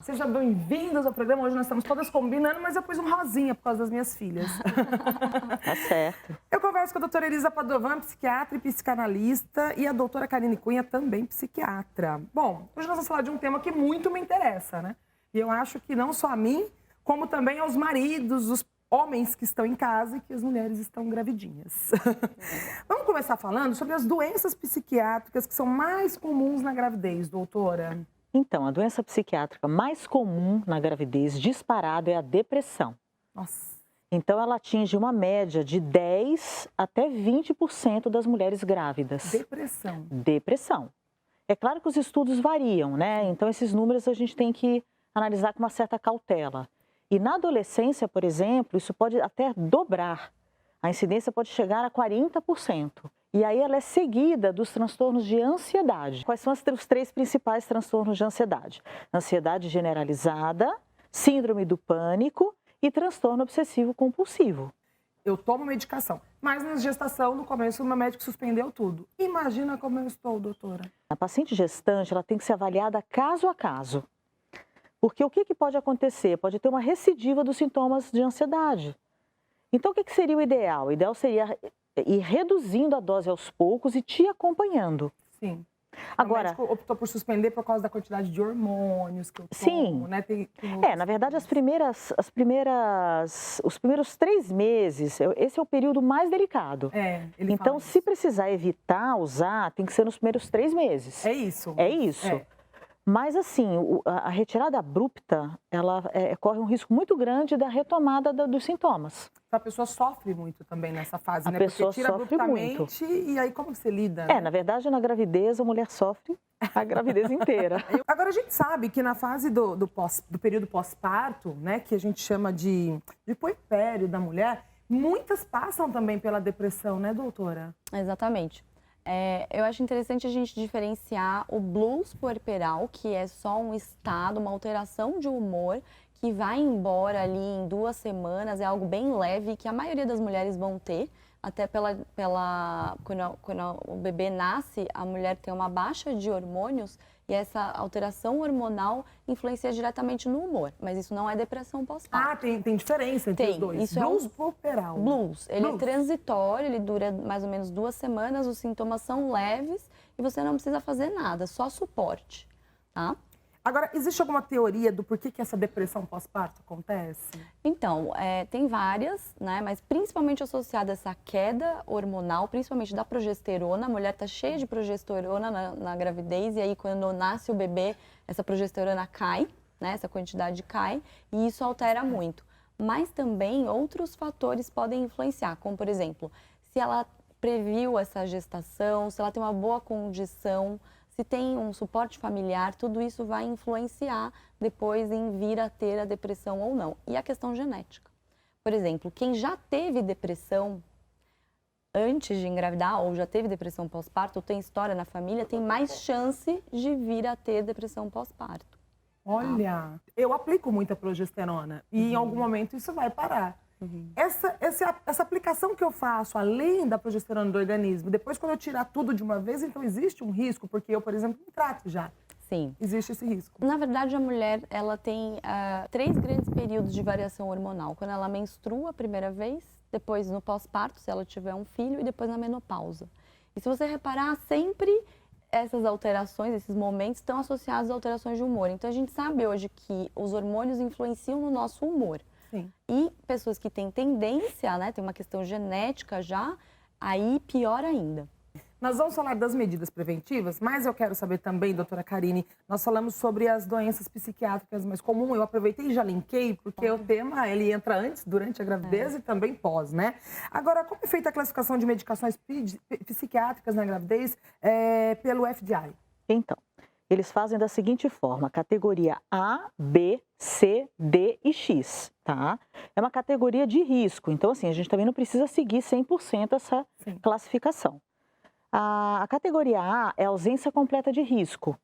Sejam bem-vindas ao programa. Hoje nós estamos todas combinando, mas eu pus um rosinha por causa das minhas filhas. Tá certo. Eu converso com a doutora Elisa Padovan, psiquiatra e psicanalista, e a doutora Karine Cunha, também psiquiatra. Bom, hoje nós vamos falar de um tema que muito me interessa, né? E eu acho que não só a mim, como também aos maridos, os homens que estão em casa e que as mulheres estão gravidinhas. Vamos começar falando sobre as doenças psiquiátricas que são mais comuns na gravidez, doutora. Então, a doença psiquiátrica mais comum na gravidez disparada é a depressão. Nossa. Então, ela atinge uma média de 10 até 20% das mulheres grávidas. Depressão. Depressão. É claro que os estudos variam, né? Então, esses números a gente tem que analisar com uma certa cautela. E na adolescência, por exemplo, isso pode até dobrar. A incidência pode chegar a 40%. E aí ela é seguida dos transtornos de ansiedade. Quais são os três principais transtornos de ansiedade? Ansiedade generalizada, síndrome do pânico e transtorno obsessivo compulsivo. Eu tomo medicação, mas na gestação, no começo, o meu médico suspendeu tudo. Imagina como eu estou, doutora. A paciente gestante, ela tem que ser avaliada caso a caso. Porque o que pode acontecer? Pode ter uma recidiva dos sintomas de ansiedade. Então, o que seria o ideal? O ideal seria ir reduzindo a dose aos poucos e te acompanhando. Sim. Agora, o médico optou por suspender por causa da quantidade de hormônios que eu tomo, sim, né? na verdade, os primeiros 3 meses, esse é o período mais delicado. Ele então, fala se isso. precisar evitar usar, tem que ser nos primeiros 3 meses. É isso. É isso. Mas, assim, a retirada abrupta, ela corre um risco muito grande da retomada dos sintomas. A pessoa sofre muito também nessa fase, A né? pessoa Porque tira sofre abruptamente muito. E aí como que você lida? Né? Na verdade, na gravidez, a mulher sofre a gravidez inteira. Agora, a gente sabe que na fase do período pós-parto, né? Que a gente chama de puerpério da mulher, muitas passam também pela depressão, né, doutora? Exatamente. Eu acho interessante a gente diferenciar o blues puerperal, que é só um estado, uma alteração de humor, que vai embora ali em 2 semanas, é algo bem leve, que a maioria das mulheres vão ter, até quando o bebê nasce, a mulher tem uma baixa de hormônios, e essa alteração hormonal influencia diretamente no humor, mas isso não é depressão pós-parto. Tem diferença entre os dois. Isso blues puerperal. Blues. Ele é transitório, ele dura mais ou menos 2 semanas, os sintomas são leves e você não precisa fazer nada, só suporte, tá? Agora, existe alguma teoria do porquê que essa depressão pós-parto acontece? Então, tem várias, né? Mas principalmente associada a essa queda hormonal, principalmente da progesterona. A mulher tá cheia de progesterona na gravidez e aí quando nasce o bebê, essa progesterona cai, né? Essa quantidade cai e isso altera muito. Mas também outros fatores podem influenciar, como por exemplo, se ela previu essa gestação, se ela tem uma boa condição, se tem um suporte familiar, tudo isso vai influenciar depois em vir a ter a depressão ou não. E a questão genética. Por exemplo, quem já teve depressão antes de engravidar ou já teve depressão pós-parto, ou tem história na família, tem mais chance de vir a ter depressão pós-parto. Olha, eu aplico muita progesterona e em algum momento isso vai parar. Essa aplicação que eu faço, além da progesterona do organismo, depois quando eu tirar tudo de uma vez, então existe um risco, porque eu, por exemplo, me trato já. Sim. Existe esse risco. Na verdade, a mulher, ela tem 3 grandes períodos de variação hormonal. Quando ela menstrua a primeira vez, depois no pós-parto, se ela tiver um filho, e depois na menopausa. E se você reparar, sempre essas alterações, esses momentos estão associados a alterações de humor. Então, a gente sabe hoje que os hormônios influenciam no nosso humor. Sim. E pessoas que têm tendência, né, tem uma questão genética já, aí pior ainda. Nós vamos falar das medidas preventivas, mas eu quero saber também, doutora Karine, nós falamos sobre as doenças psiquiátricas mais comuns, eu aproveitei e já linkei, porque o tema, ele entra antes, durante a gravidez e também pós, né? Agora, como é feita a classificação de medicações psiquiátricas na gravidez pelo FDI? Então, eles fazem da seguinte forma, categoria A, B, C, D e X, tá? É uma categoria de risco, então assim, a gente também não precisa seguir 100% essa classificação. A categoria A é ausência completa de risco,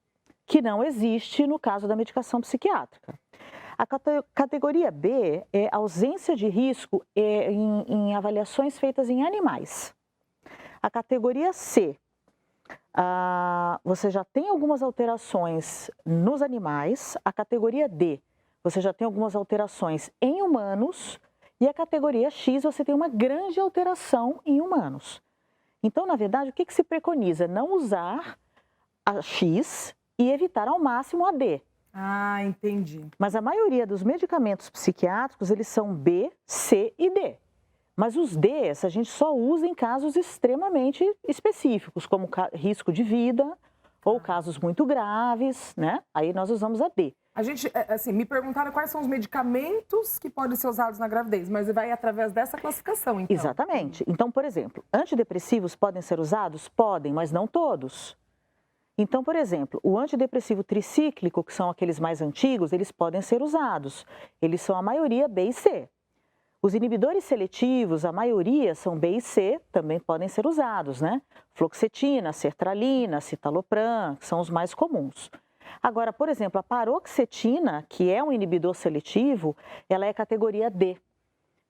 que não existe no caso da medicação psiquiátrica. A categoria B é ausência de risco em avaliações feitas em animais. A categoria C Você já tem algumas alterações nos animais. A categoria D, você já tem algumas alterações em humanos. E a categoria X, você tem uma grande alteração em humanos. Então, na verdade, o que se preconiza? Não usar a X e evitar ao máximo a D. Ah, entendi. Mas a maioria dos medicamentos psiquiátricos, eles são B, C e D. Mas os Ds a gente só usa em casos extremamente específicos, como risco de vida ou casos muito graves, né? Aí nós usamos a D. A gente, assim, me perguntaram quais são os medicamentos que podem ser usados na gravidez, mas vai através dessa classificação, então. Exatamente. Então, por exemplo, antidepressivos podem ser usados? Podem, mas não todos. Então, por exemplo, o antidepressivo tricíclico, que são aqueles mais antigos, eles podem ser usados. Eles são a maioria B e C. Os inibidores seletivos, a maioria são B e C, também podem ser usados, né? Fluoxetina, sertralina, citalopram, que são os mais comuns. Agora, por exemplo, a paroxetina, que é um inibidor seletivo, ela é categoria D,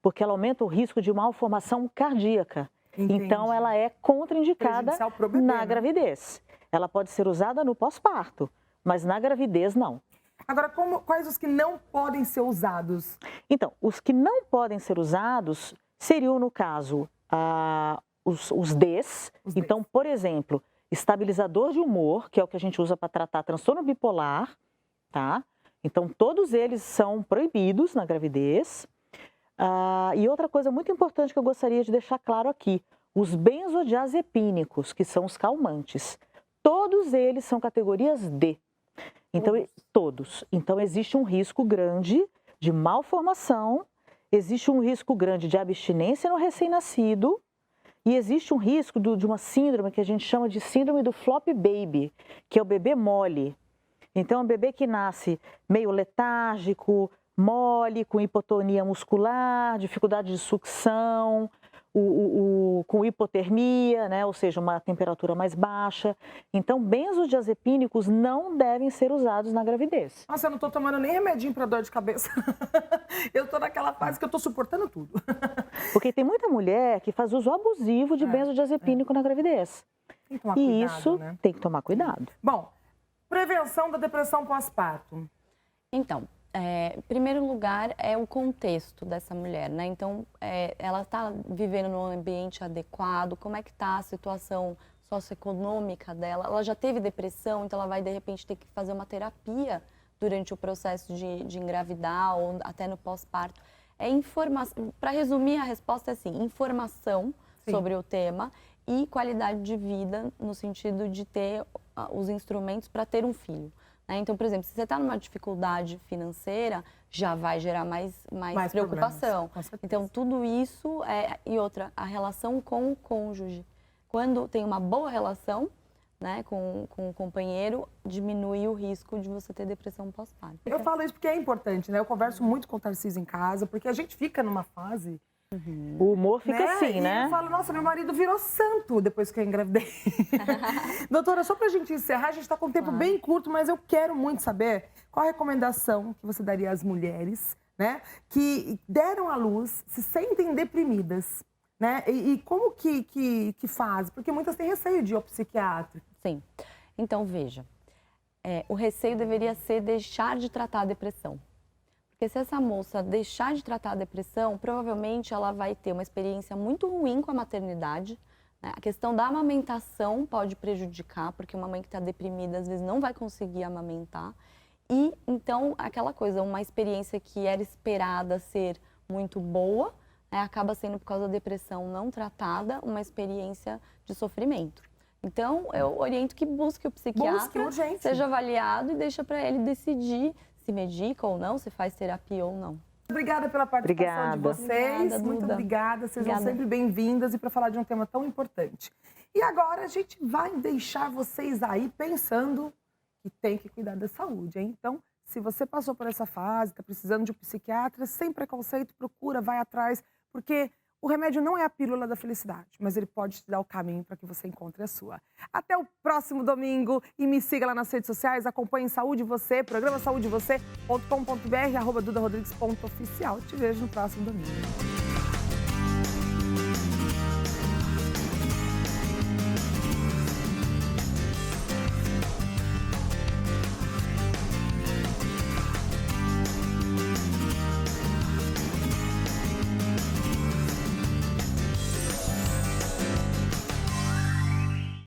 porque ela aumenta o risco de malformação cardíaca. Entendi. Então, ela é contraindicada bebê, na gravidez. Ela pode ser usada no pós-parto, mas na gravidez não. Agora, quais os que não podem ser usados? Então, os que não podem ser usados seriam, no caso, os Ds. Então, por exemplo, estabilizador de humor, que é o que a gente usa para tratar transtorno bipolar, tá? Então, todos eles são proibidos na gravidez. E outra coisa muito importante que eu gostaria de deixar claro aqui, os benzodiazepínicos, que são os calmantes. Todos eles são categorias D. Então, todos. Então, existe um risco grande de malformação, existe um risco grande de abstinência no recém-nascido e existe um risco de uma síndrome que a gente chama de síndrome do flop baby, que é o bebê mole. Então, é um bebê que nasce meio letárgico, mole, com hipotonia muscular, dificuldade de sucção, com hipotermia, né? Ou seja, uma temperatura mais baixa. Então, benzodiazepínicos não devem ser usados na gravidez. Nossa, eu não estou tomando nem remedinho para dor de cabeça. Eu estou naquela fase que eu estou suportando tudo. Porque tem muita mulher que faz uso abusivo de benzodiazepínico na gravidez. Tem que tomar cuidado, isso, né? Tem que tomar cuidado. Bom, prevenção da depressão pós-parto. Então, em primeiro lugar, é o contexto dessa mulher, né? Então, ela está vivendo num ambiente adequado, como é que está a situação socioeconômica dela? Ela já teve depressão, então ela vai, de repente, ter que fazer uma terapia durante o processo de engravidar ou até no pós-parto. Para resumir, a resposta é assim, informação sobre o tema e qualidade de vida, no sentido de ter os instrumentos para ter um filho. Então, por exemplo, se você está numa dificuldade financeira, já vai gerar mais preocupação. Então, tudo isso e outra, a relação com o cônjuge. Quando tem uma boa relação, né, com o companheiro, diminui o risco de você ter depressão pós-parto. Eu falo isso porque é importante, né? Eu converso muito com o Tarcísio em casa, porque a gente fica numa fase... O humor fica assim, né? E eu falo, nossa, meu marido virou santo depois que eu engravidei. Doutora, só pra gente encerrar, a gente tá com um tempo bem curto, mas eu quero muito saber qual a recomendação que você daria às mulheres, né, que deram à luz, se sentem deprimidas, né? E como que faz? Porque muitas têm receio de ir ao psiquiatra. Sim. Então, veja, o receio deveria ser deixar de tratar a depressão. Porque se essa moça deixar de tratar a depressão, provavelmente ela vai ter uma experiência muito ruim com a maternidade, né? A questão da amamentação pode prejudicar, porque uma mãe que está deprimida, às vezes, não vai conseguir amamentar. E, então, aquela coisa, uma experiência que era esperada ser muito boa, né, acaba sendo, por causa da depressão não tratada, uma experiência de sofrimento. Então, eu oriento que busque o psiquiatra, seja avaliado e deixa para ele decidir se medica ou não, se faz terapia ou não. Obrigada pela participação de vocês. Obrigada, muito Duda. obrigada. Sejam sempre bem-vindas e para falar de um tema tão importante. E agora a gente vai deixar vocês aí pensando que tem que cuidar da saúde, hein? Então, se você passou por essa fase, está precisando de um psiquiatra, sem preconceito, procura, vai atrás, porque o remédio não é a pílula da felicidade, mas ele pode te dar o caminho para que você encontre a sua. Até o próximo domingo e me siga lá nas redes sociais, acompanhe Saúde Você, programa saúdevocê.com.br, @dudarodrigues.oficial. Te vejo no próximo domingo.